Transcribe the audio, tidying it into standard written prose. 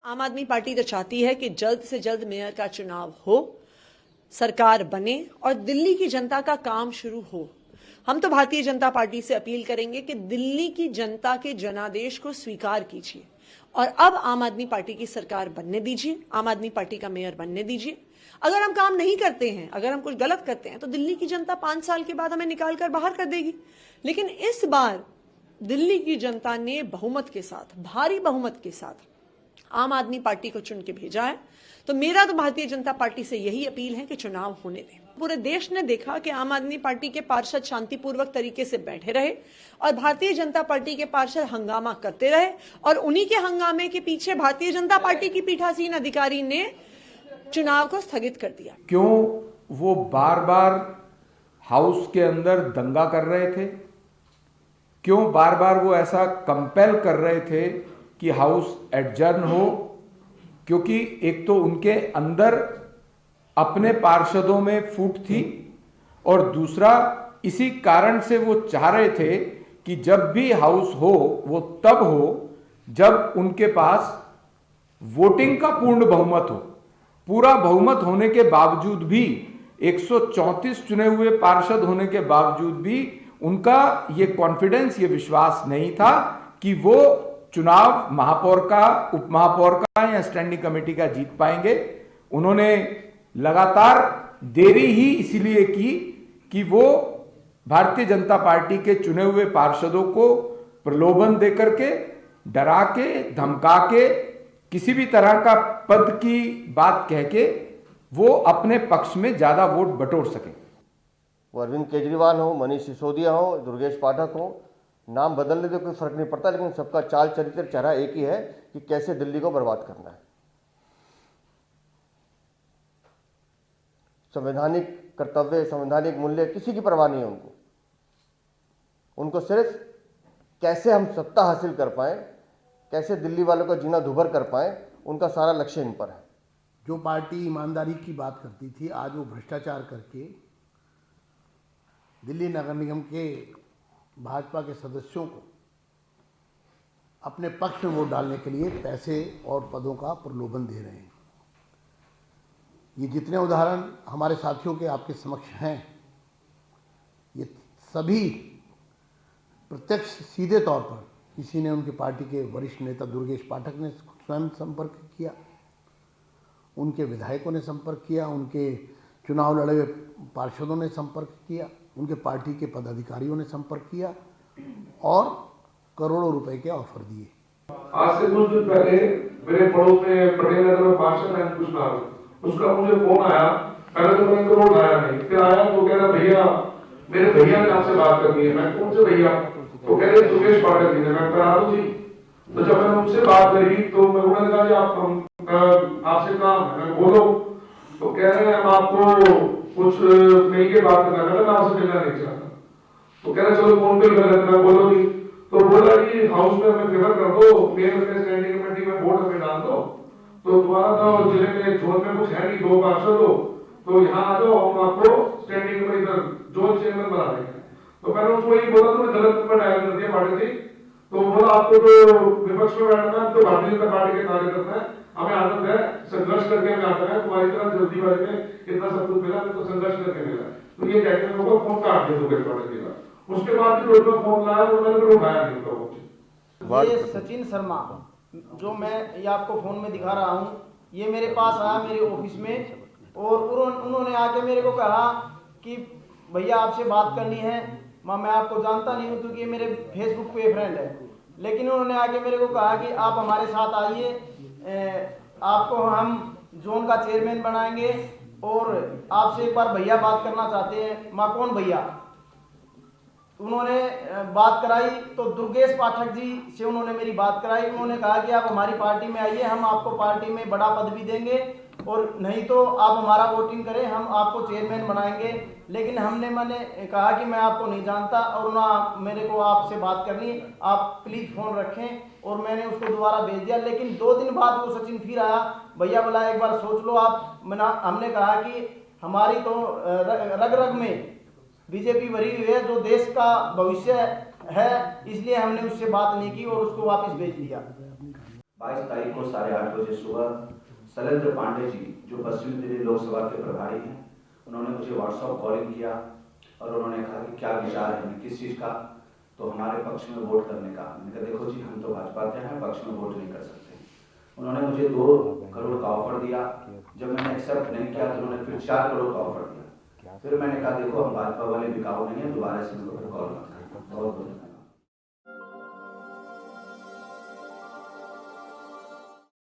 आम आदमी पार्टी तो चाहती है कि जल्द से जल्द मेयर का चुनाव हो, सरकार बने और दिल्ली की जनता का काम शुरू हो। हम तो भारतीय जनता पार्टी से अपील करेंगे कि दिल्ली की जनता के जनादेश को स्वीकार कीजिए और अब आम आदमी पार्टी की सरकार बनने दीजिए, आम आदमी पार्टी का मेयर बनने दीजिए। अगर हम काम नहीं करते हैं, अगर हम कुछ गलत करते हैं तो दिल्ली की जनता 5 साल के बाद हमें निकाल कर बाहर कर देगी। लेकिन इस बार दिल्ली की जनता ने बहुमत के साथ, भारी बहुमत के साथ आम आदमी पार्टी को चुन के भेजा है। तो मेरा तो भारतीय जनता पार्टी से यही अपील है कि चुनाव होने दें। पूरे देश ने देखा कि आम आदमी पार्टी के पार्षद शांतिपूर्वक तरीके से बैठे रहे और भारतीय जनता पार्टी के पार्षद हंगामा करते रहे और उन्हीं के हंगामे के पीछे भारतीय जनता पार्टी की पीठासीन अधिकारी ने चुनाव को स्थगित कर दिया। क्यों वो बार बार हाउस के अंदर दंगा कर रहे थे? क्यों बार बार वो ऐसा कंपेल कर रहे थे कि हाउस एडजर्न हो? क्योंकि एक तो उनके अंदर अपने पार्षदों में फूट थी और दूसरा इसी कारण से वो चाह रहे थे कि जब भी हाउस हो वो तब हो जब उनके पास वोटिंग का पूर्ण बहुमत हो। पूरा बहुमत होने के बावजूद भी 134 चुने हुए पार्षद होने के बावजूद भी उनका ये कॉन्फिडेंस, ये विश्वास नहीं था कि वो चुनाव महापौर का, उप महापौर का या स्टैंडिंग कमेटी का जीत पाएंगे। उन्होंने लगातार देरी ही इसलिए की कि वो भारतीय जनता पार्टी के चुने हुए पार्षदों को प्रलोभन देकर के, डरा के, धमका के, किसी भी तरह का पद की बात कह के वो अपने पक्ष में ज्यादा वोट बटोर सके। वो अरविंद केजरीवाल हो, मनीष सिसोदिया हो, दुर्गेश पाठक हो, नाम बदलने से कोई फर्क नहीं पड़ता, लेकिन सबका चाल चरित्र चेहरा एक ही है कि कैसे दिल्ली को बर्बाद करना है। संवैधानिक कर्तव्य, संवैधानिक मूल्य किसी की परवाह नहीं है उनको। उनको सिर्फ कैसे हम सत्ता हासिल कर पाए, कैसे दिल्ली वालों का जीना दुभर कर पाए, उनका सारा लक्ष्य इन पर है। जो पार्टी ईमानदारी की बात करती थी, आज वो भ्रष्टाचार करके दिल्ली नगर निगम के भाजपा के सदस्यों को अपने पक्ष में वोट डालने के लिए पैसे और पदों का प्रलोभन दे रहे हैं। ये जितने उदाहरण हमारे साथियों के आपके समक्ष हैं, ये सभी प्रत्यक्ष सीधे तौर पर किसी ने, उनकी पार्टी के वरिष्ठ नेता दुर्गेश पाठक ने स्वयं संपर्क किया, उनके विधायकों ने संपर्क किया, उनके चुनाव लड़े हुए पार्षदों ने संपर्क किया, उनके पार्टी के पदाधिकारियों ने संपर्क किया और करोड़ों रुपए के ऑफर दिए। आज से कुछ दिन पहले मेरे पड़ोस में पटेल नगर में पार्षद है कुछ नाम, उसका मुझे फोन आया। पहले तो मैंने तो उठाया नहीं, फिर आया तो कह रहा भैया मेरे भैया ने आपसे बात करनी है। मैं कौन से भैया? तो कह रहे दुर्गेश पाठक जी ने। मैं कहा जी। तो जब मैंने उनसे बात करी तो मैं उन्होंने कहा आप आपसे काम है। मैं बोलो। तो कह रहे हैं हम आपको कुछ महंगे बात करना है, मैं आपसे मिलना नहीं चाहता। तो कह रहे चलो फोन पे कर लेते हैं। बोलो जी। तो बोला कि हाउस में हमें फेवर कर दो, मेयर में स्टैंडिंग कमेटी में वोट हमें डाल दो, तो तुम्हारा तो जिले में जोन में कुछ है नहीं, 2 पार्षद हो, तो यहाँ आ जाओ, हम आपको स्टैंडिंग कमेटी इधर जोन चेयरमैन बना देंगे। तो मैंने उसको यही बोला, तुमने गलत नंबर डायल कर दिया पार्टी जी। तो बोला आपको तो विपक्ष में बैठना है, तो भारतीय जनता पार्टी के कार्यकर्ता है, हमें आदत है संघर्ष करके हमें आता है, तुम्हारी तरह जल्दीबाजी में इतना सब कुछ मिला, तो संघर्ष करके मिला। तो ये कहते हैं लोगों फोन काट दिया दुर्गेश पाठक जी का। उसके बाद भी रोज में फोन लाया तो मैंने फिर उठाया नहीं उनका। ये सचिन शर्मा जो मैं ये आपको फोन में दिखा रहा हूँ, ये मेरे पास आया मेरे ऑफिस में और उन्होंने आके मेरे को कहा कि भैया आपसे बात करनी है। मैं आपको जानता नहीं हूँ क्योंकि ये मेरे फेसबुक पे फ्रेंड है, लेकिन उन्होंने आके मेरे को कहा कि आप हमारे साथ आइए, आपको हम जोन का चेयरमैन बनाएंगे और आपसे एक बार भैया बात करना चाहते हैं। माँ कौन भैया? उन्होंने बात कराई तो दुर्गेश पाठक जी से उन्होंने मेरी बात कराई। उन्होंने कहा कि आप हमारी पार्टी में आइए, हम आपको पार्टी में बड़ा पद भी देंगे और नहीं तो आप हमारा वोटिंग करें, हम आपको चेयरमैन बनाएंगे। लेकिन मैंने कहा कि मैं आपको नहीं जानता और ना मेरे को आपसे बात करनी, आप प्लीज फोन रखें। और मैंने उसको दोबारा भेज दिया, लेकिन 2 दिन बाद वो सचिन फिर आया, भैया बोला एक बार सोच लो आप। हमने कहा कि हमारी तो रग रग में बीजेपी भरी हुई है, जो देश का भविष्य है, इसलिए हमने उससे बात नहीं की और उसको वापस भेज दिया। 22 तारीख को 8:30 बजे सुबह शैलेंद्र पांडे जी, जो पश्चिमी दिल्ली लोकसभा के प्रभारी हैं, उन्होंने मुझे व्हाट्सएप कॉलिंग किया और उन्होंने कहा कि क्या विचार है किस चीज़ का, तो हमारे पक्ष में वोट करने का। मैंने कहा देखो जी, हम तो भाजपा के हैं, पक्ष में वोट नहीं कर सकते। उन्होंने मुझे 2 करोड़ का ऑफर दिया। जब मैंने एक्सेप्ट नहीं किया तो उन्होंने फिर 4 करोड़ का ऑफर दिया। फिर मैंने कहा देखो, हम भाजपा वाले बिकाऊ नहीं है, दोबारा से मेरे को कॉल मत करें। बहुत बहुत धन्यवाद।